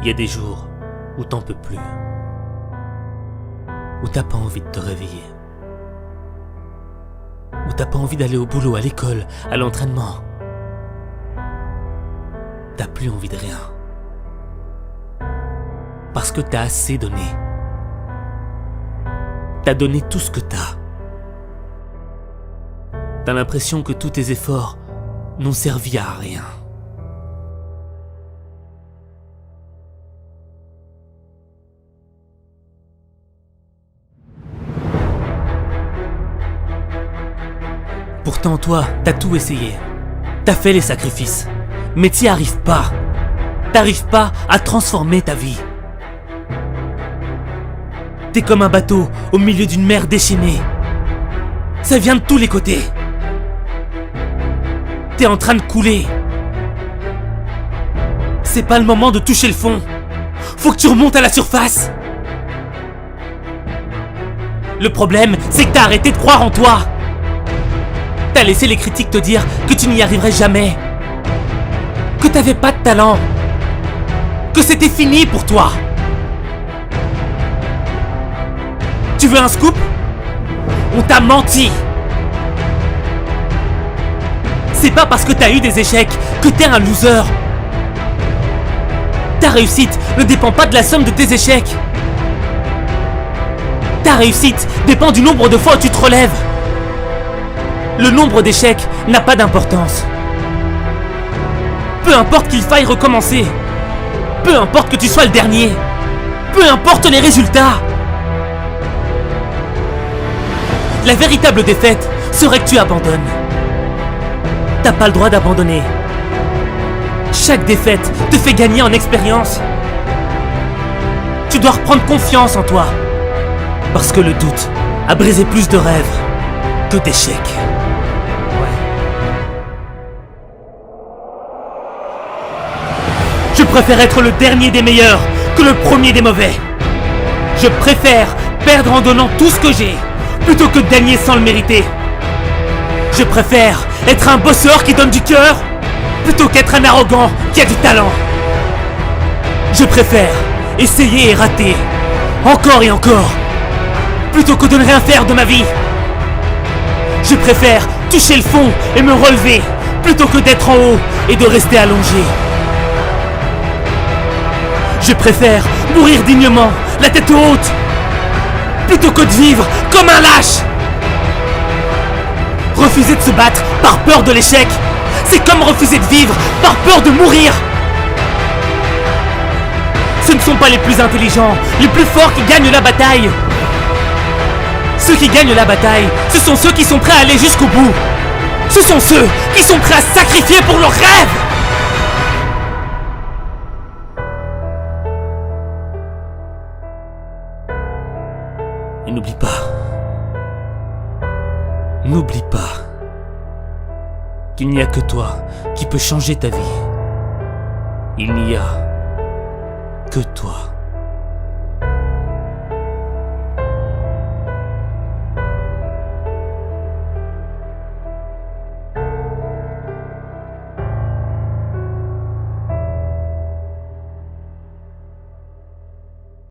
y a des jours où t'en peux plus, où t'as pas envie de te réveiller, où t'as pas envie d'aller au boulot, à l'école, à l'entraînement. T'as plus envie de rien. Parce que t'as assez donné. T'as donné tout ce que t'as. T'as l'impression que tous tes efforts n'ont servi à rien. Pourtant toi, t'as tout essayé. T'as fait les sacrifices. Mais t'y arrives pas. T'arrives pas à transformer ta vie. T'es comme un bateau au milieu d'une mer déchaînée. Ça vient de tous les côtés. T'es en train de couler. C'est pas le moment de toucher le fond. Faut que tu remontes à la surface. Le problème, c'est que t'as arrêté de croire en toi. T'as laissé les critiques te dire que tu n'y arriverais jamais. Que t'avais pas de talent. Que c'était fini pour toi. Tu veux un scoop? On t'a menti. C'est pas parce que t'as eu des échecs que t'es un loser. Ta réussite ne dépend pas de la somme de tes échecs. Ta réussite dépend du nombre de fois où tu te relèves. Le nombre d'échecs n'a pas d'importance. Peu importe qu'il faille recommencer. Peu importe que tu sois le dernier. Peu importe les résultats. La véritable défaite serait que tu abandonnes. T'as pas le droit d'abandonner. Chaque défaite te fait gagner en expérience. Tu dois reprendre confiance en toi. Parce que le doute a brisé plus de rêves que d'échecs. Je préfère être le dernier des meilleurs que le premier des mauvais. Je préfère perdre en donnant tout ce que j'ai plutôt que de gagner sans le mériter. Je préfère être un bosseur qui donne du cœur plutôt qu'être un arrogant qui a du talent. Je préfère essayer et rater encore et encore plutôt que de ne rien faire de ma vie. Je préfère toucher le fond et me relever plutôt que d'être en haut et de rester allongé. Je préfère mourir dignement, la tête haute, plutôt que de vivre comme un lâche. Refuser de se battre par peur de l'échec, c'est comme refuser de vivre par peur de mourir. Ce ne sont pas les plus intelligents, les plus forts qui gagnent la bataille. Ceux qui gagnent la bataille, ce sont ceux qui sont prêts à aller jusqu'au bout. Ce sont ceux qui sont prêts à sacrifier pour leurs rêves. Et n'oublie pas qu'il n'y a que toi qui peux changer ta vie. Il n'y a que toi.